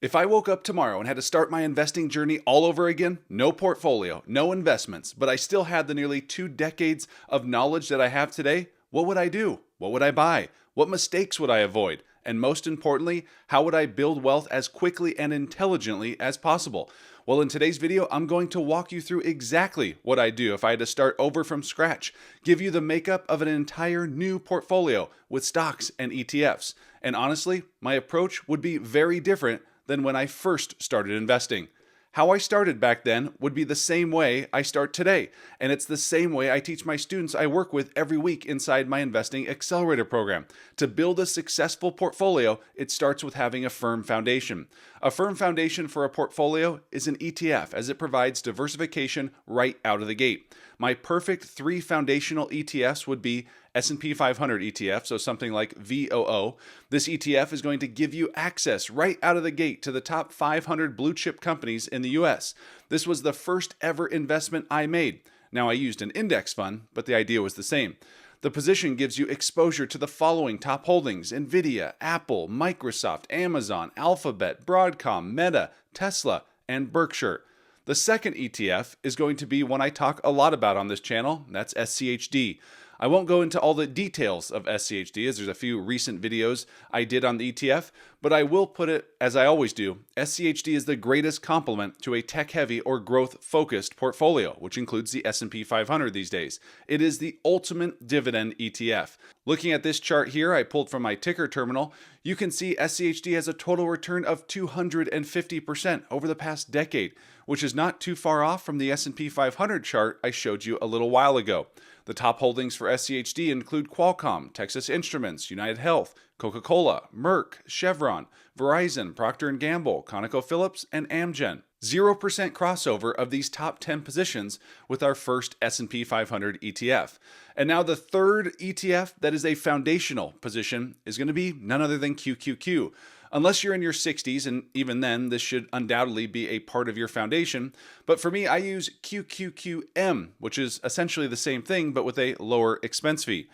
If I woke up tomorrow and had to start my investing journey all over again, no portfolio, no investments, but I still had the nearly 2 decades of knowledge that I have today, what would I do? What would I buy? What mistakes would I avoid? And most importantly, how would I build wealth as quickly and intelligently as possible? Well, in today's video, I'm going to walk you through exactly what I do if I had to start over from scratch, give you the makeup of an entire new portfolio with stocks and ETFs. And honestly, my approach would be very different than when I first started investing. How I started back then would be the same way I start today, and it's the same way I teach my students I work with every week inside my Investing Accelerator program. To build a successful portfolio, it starts with having a firm foundation. A firm foundation for a portfolio is an ETF, as it provides diversification right out of the gate. My perfect 3 foundational ETFs would be S&P 500 ETF, so something like VOO. This ETF is going to give you access right out of the gate to the top 500 blue chip companies in the US. This was the first ever investment I made. Now, I used an index fund, but the idea was the same. The position gives you exposure to the following top holdings: Nvidia, Apple, Microsoft, Amazon, Alphabet, Broadcom, Meta, Tesla, and Berkshire. The second ETF is going to be one I talk a lot about on this channel. That's SCHD. I won't go into all the details of SCHD, as there's a few recent videos I did on the ETF, but I will put it, as I always do, SCHD is the greatest complement to a tech-heavy or growth-focused portfolio, which includes the S&P 500 these days. It is the ultimate dividend ETF. Looking at this chart here I pulled from my ticker terminal, you can see SCHD has a total return of 250% over the past decade, which is not too far off from the S&P 500 chart I showed you a little while ago. The top holdings for SCHD include Qualcomm, Texas Instruments, United Health, Coca-Cola, Merck, Chevron, Verizon, Procter & Gamble, ConocoPhillips, and Amgen. 0% crossover of these top 10 positions with our first S&P 500 ETF. And now the third ETF that is a foundational position is going to be none other than QQQ. Unless you're in your 60s, and even then, this should undoubtedly be a part of your foundation. But for me, I use QQQM, which is essentially the same thing, but with a lower expense fee.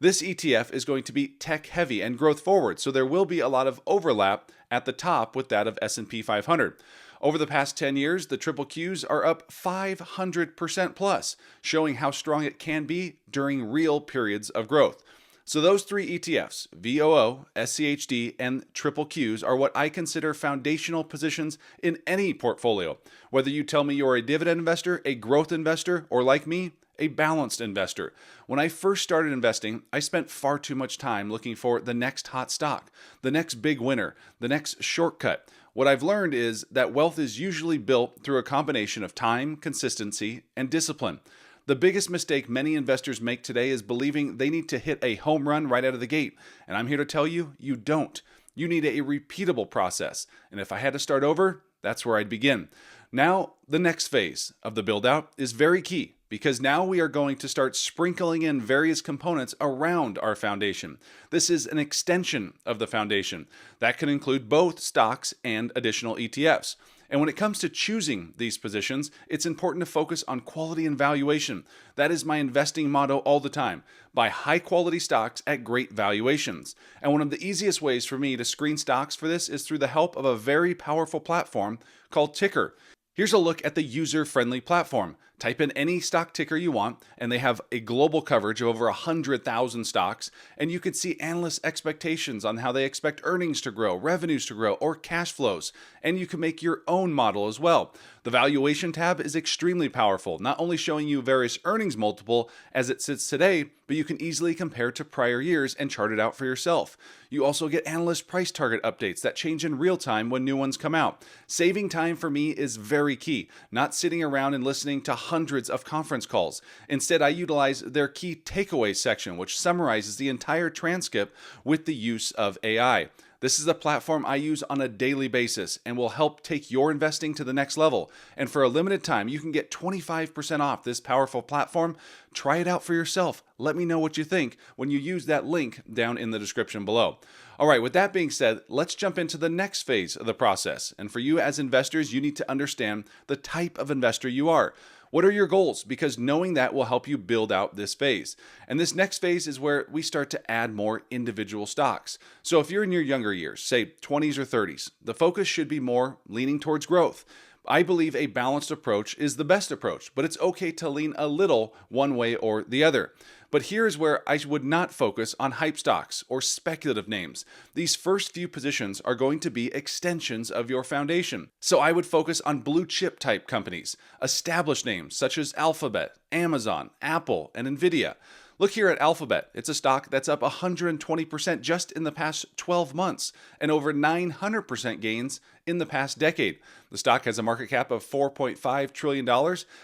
This ETF is going to be tech heavy and growth forward, so there will be a lot of overlap at the top with that of S&P 500. Over the past 10 years, the triple Qs are up 500% plus, showing how strong it can be during real periods of growth. So those 3 ETFs, VOO, SCHD, and triple Qs, are what I consider foundational positions in any portfolio. Whether you tell me you're a dividend investor, a growth investor, or like me, a balanced investor. When I first started investing, I spent far too much time looking for the next hot stock, the next big winner, the next shortcut. What I've learned is that wealth is usually built through a combination of time, consistency, and discipline. The biggest mistake many investors make today is believing they need to hit a home run right out of the gate. And I'm here to tell you, you don't. You need a repeatable process. And if I had to start over, that's where I'd begin. Now, the next phase of the build out is very key, because now we are going to start sprinkling in various components around our foundation. This is an extension of the foundation. That can include both stocks and additional ETFs. And when it comes to choosing these positions, it's important to focus on quality and valuation. That is my investing motto all the time. Buy high quality stocks at great valuations. And one of the easiest ways for me to screen stocks for this is through the help of a very powerful platform called Ticker. Here's a look at the user-friendly platform. Type in any stock ticker you want, and they have a global coverage of over 100,000 stocks, and you can see analysts' expectations on how they expect earnings to grow, revenues to grow, or cash flows, and you can make your own model as well. The valuation tab is extremely powerful, not only showing you various earnings multiple as it sits today, but you can easily compare to prior years and chart it out for yourself. You also get analyst price target updates that change in real time when new ones come out. Saving time for me is very key, not sitting around and listening to hundreds of conference calls. Instead, I utilize their key takeaways section, which summarizes the entire transcript with the use of AI. This is a platform I use on a daily basis and will help take your investing to the next level. And for a limited time, you can get 25% off this powerful platform. Try it out for yourself. Let me know what you think when you use that link down in the description below. All right, with that being said, let's jump into the next phase of the process. And for you as investors, you need to understand the type of investor you are. What are your goals? Because knowing that will help you build out this phase. And this next phase is where we start to add more individual stocks. So if you're in your younger years, say 20s or 30s, the focus should be more leaning towards growth. I believe a balanced approach is the best approach, but it's okay to lean a little one way or the other. But here's where I would not focus on hype stocks or speculative names. These first few positions are going to be extensions of your foundation. So I would focus on blue chip type companies, established names such as Alphabet, Amazon, Apple, and Nvidia. Look here at Alphabet. It's a stock that's up 120% just in the past 12 months and over 900% gains in the past decade. The stock has a market cap of $4.5 trillion,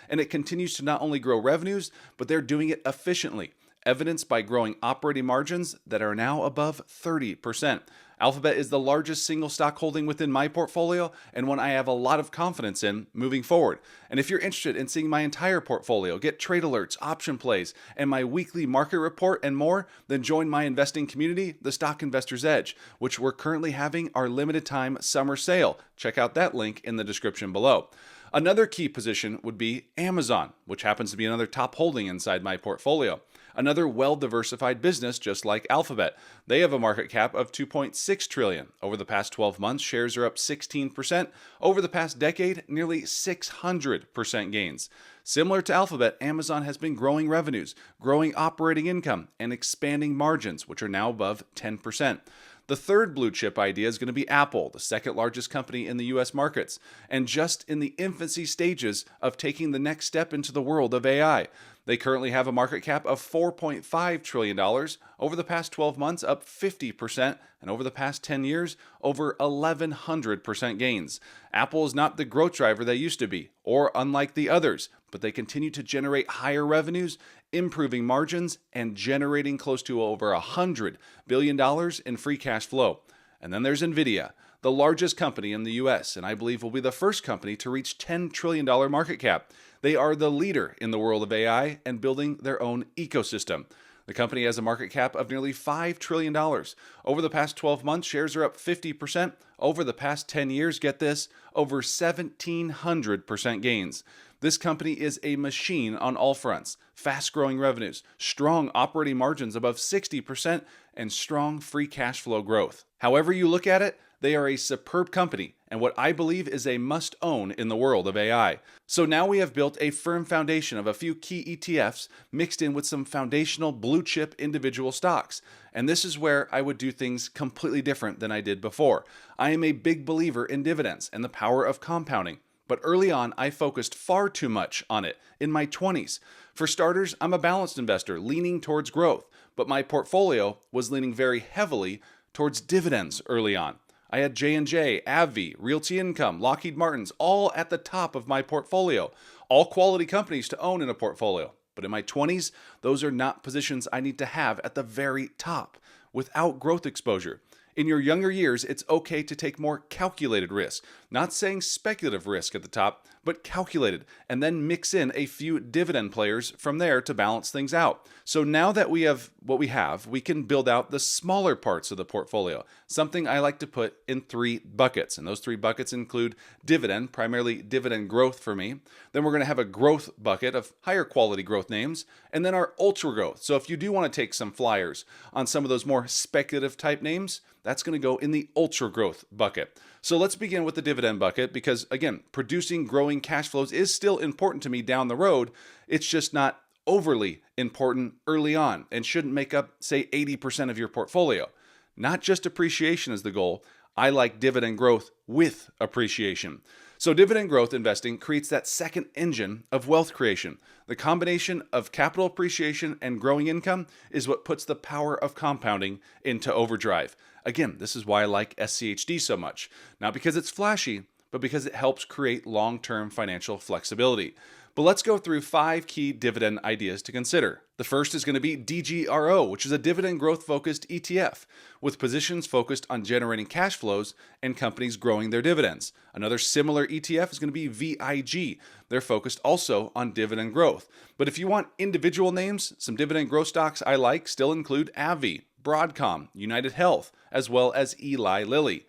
and it continues to not only grow revenues, but they're doing it efficiently, evidenced by growing operating margins that are now above 30%. Alphabet is the largest single stock holding within my portfolio and one I have a lot of confidence in moving forward. And if you're interested in seeing my entire portfolio, get trade alerts, option plays, and my weekly market report and more, then join my investing community, the Stock Investor's Edge, which we're currently having our limited time summer sale. Check out that link in the description below. Another key position would be Amazon, which happens to be another top holding inside my portfolio. Another well-diversified business just like Alphabet. They have a market cap of $2.6 trillion. Over the past 12 months, shares are up 16%. Over the past decade, nearly 600% gains. Similar to Alphabet, Amazon has been growing revenues, growing operating income, and expanding margins, which are now above 10%. The third blue chip idea is going to be Apple, the second largest company in the US markets, and just in the infancy stages of taking the next step into the world of AI. They currently have a market cap of $4.5 trillion. Over the past 12 months, up 50%, and over the past 10 years, over 1,100% gains. Apple is not the growth driver they used to be, or unlike the others, but they continue to generate higher revenues, improving margins, and generating close to over $100 billion in free cash flow. And then there's Nvidia, the largest company in the US, and I believe will be the first company to reach $10 trillion market cap. They are the leader in the world of AI and building their own ecosystem. The company has a market cap of nearly $5 trillion. Over the past 12 months, shares are up 50%. Over the past 10 years, get this, over 1,700% gains. This company is a machine on all fronts. Fast-growing revenues, strong operating margins above 60%, and strong free cash flow growth. However you look at it, they are a superb company and what I believe is a must-own in the world of AI. So now we have built a firm foundation of a few key ETFs mixed in with some foundational blue-chip individual stocks. And this is where I would do things completely different than I did before. I am a big believer in dividends and the power of compounding. But early on, I focused far too much on it in my 20s. For starters, I'm a balanced investor leaning towards growth, but my portfolio was leaning very heavily towards dividends early on. I had J&J, AbbVie, Realty Income, Lockheed Martin's all at the top of my portfolio. All quality companies to own in a portfolio. But in my 20s, those are not positions I need to have at the very top without growth exposure. In your younger years, it's okay to take more calculated risk. Not saying speculative risk at the top, but calculated, and then mix in a few dividend players from there to balance things out. So now that we have what we have, we can build out the smaller parts of the portfolio, something I like to put in 3 buckets. And those 3 buckets include dividend, primarily dividend growth for me. Then we're going to have a growth bucket of higher quality growth names, and then our ultra growth. So if you do want to take some flyers on some of those more speculative type names, that's going to go in the ultra growth bucket. So let's begin with the dividend bucket because, again, producing growing cash flows is still important to me down the road. It's just not overly important early on and shouldn't make up, say, 80% of your portfolio. Not just appreciation is the goal. I like dividend growth with appreciation. So dividend growth investing creates that second engine of wealth creation. The combination of capital appreciation and growing income is what puts the power of compounding into overdrive. Again, this is why I like SCHD so much. Not because it's flashy, but because it helps create long-term financial flexibility. But let's go through 5 key dividend ideas to consider. The first is going to be DGRO, which is a dividend growth focused ETF with positions focused on generating cash flows and companies growing their dividends. Another similar ETF is going to be VIG. They're focused also on dividend growth. But if you want individual names, some dividend growth stocks I like still include AbbVie, Broadcom, United Health, as well as Eli Lilly.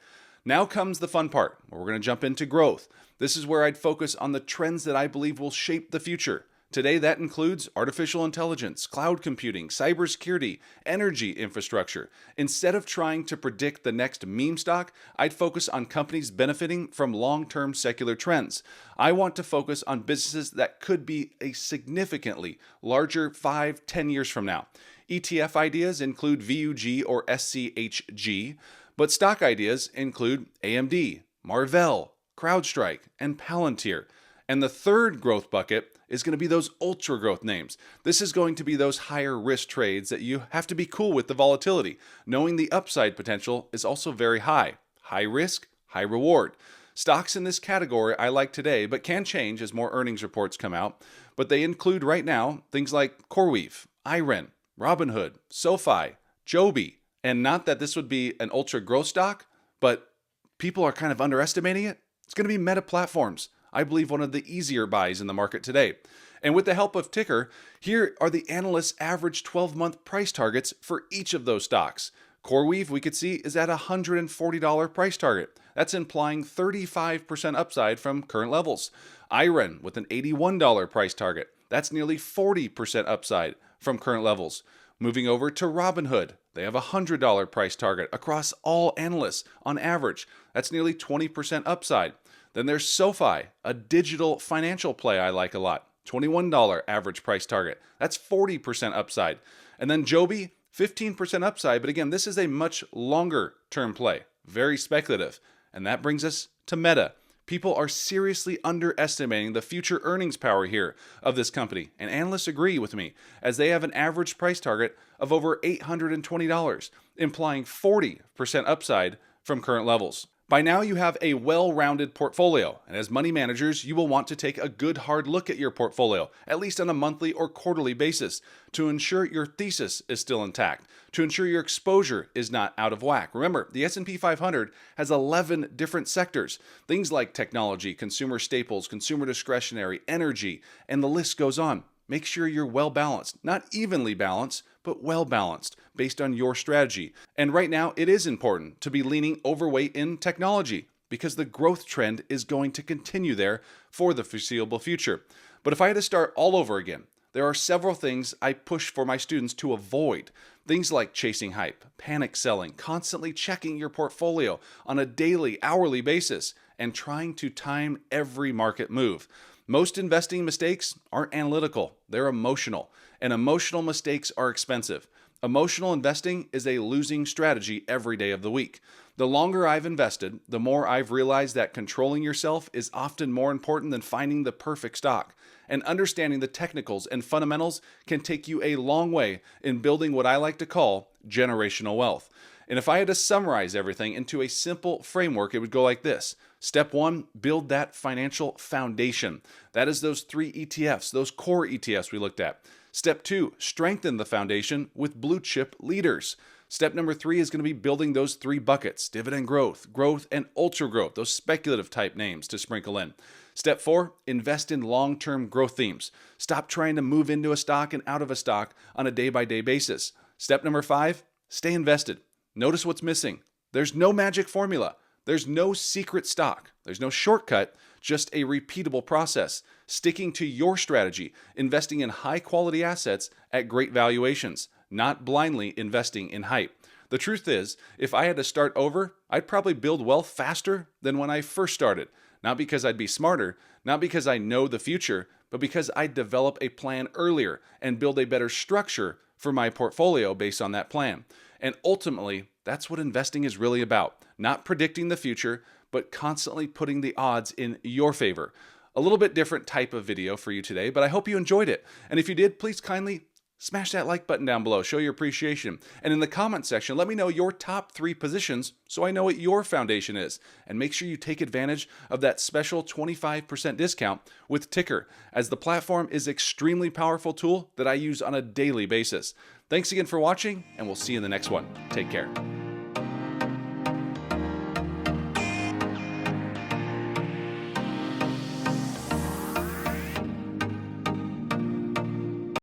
Now comes the fun part, where we're going to jump into growth. This is where I'd focus on the trends that I believe will shape the future. Today, that includes artificial intelligence, cloud computing, cybersecurity, energy infrastructure. Instead of trying to predict the next meme stock, I'd focus on companies benefiting from long-term secular trends. I want to focus on businesses that could be a significantly larger 5-10 years from now. ETF ideas include VUG or SCHG, but stock ideas include AMD, Marvell, CrowdStrike, and Palantir. And the third growth bucket is going to be those ultra growth names. This is going to be those higher risk trades that you have to be cool with the volatility, knowing the upside potential is also very high. High risk, high reward. Stocks in this category I like today, but can change as more earnings reports come out. But they include right now things like CoreWeave, IREN, Robinhood, SoFi, Joby. And not that this would be an ultra growth stock, but people are kind of underestimating it. It's going to be Meta Platforms. I believe one of the easier buys in the market today. And with the help of Ticker, here are the analysts' average 12-month price targets for each of those stocks. CoreWeave, we could see, is at a $140 price target. That's implying 35% upside from current levels. IREN with an $81 price target. That's nearly 40% upside from current levels. Moving over to Robinhood, they have a $100 price target across all analysts on average. That's nearly 20% upside. Then there's SoFi, a digital financial play I like a lot. $21 average price target. That's 40% upside. And then Joby, 15% upside. But again, this is a much longer term play. Very speculative. And that brings us to Meta. People are seriously underestimating the future earnings power here of this company. And analysts agree with me, as they have an average price target of over $820, implying 40% upside from current levels. By now, you have a well-rounded portfolio, and as money managers, you will want to take a good hard look at your portfolio, at least on a monthly or quarterly basis, to ensure your thesis is still intact, to ensure your exposure is not out of whack. Remember, the S&P 500 has 11 different sectors, things like technology, consumer staples, consumer discretionary, energy, and the list goes on. Make sure you're well balanced, not evenly balanced, but well balanced based on your strategy. And right now, it is important to be leaning overweight in technology because the growth trend is going to continue there for the foreseeable future. But if I had to start all over again, there are several things I push for my students to avoid. Things like chasing hype, panic selling, constantly checking your portfolio on a daily, hourly basis, and trying to time every market move. Most investing mistakes aren't analytical, they're emotional, and emotional mistakes are expensive. Emotional investing is a losing strategy every day of the week. The longer I've invested, the more I've realized that controlling yourself is often more important than finding the perfect stock. And understanding the technicals and fundamentals can take you a long way in building what I like to call generational wealth. And if I had to summarize everything into a simple framework, it would go like this. Step 1, build that financial foundation. That is those 3 ETFs, those core ETFs we looked at. Step 2, strengthen the foundation with blue chip leaders. Step number 3 is going to be building those 3 buckets, dividend growth, growth, and ultra growth, those speculative type names to sprinkle in. Step 4, invest in long-term growth themes. Stop trying to move into a stock and out of a stock on a day-by-day basis. Step number 5, stay invested. Notice what's missing. There's no magic formula. There's no secret stock. There's no shortcut, just a repeatable process. Sticking to your strategy, investing in high-quality assets at great valuations, not blindly investing in hype. The truth is, if I had to start over, I'd probably build wealth faster than when I first started. Not because I'd be smarter, not because I know the future, but because I'd develop a plan earlier and build a better structure for my portfolio based on that plan. And ultimately, that's what investing is really about. Not predicting the future, but constantly putting the odds in your favor. A little bit different type of video for you today, but I hope you enjoyed it. And if you did, please kindly smash that like button down below, show your appreciation. And in the comment section, let me know your top 3 positions so I know what your foundation is. And make sure you take advantage of that special 25% discount with Ticker, as the platform is an extremely powerful tool that I use on a daily basis. Thanks again for watching, and we'll see you in the next one. Take care.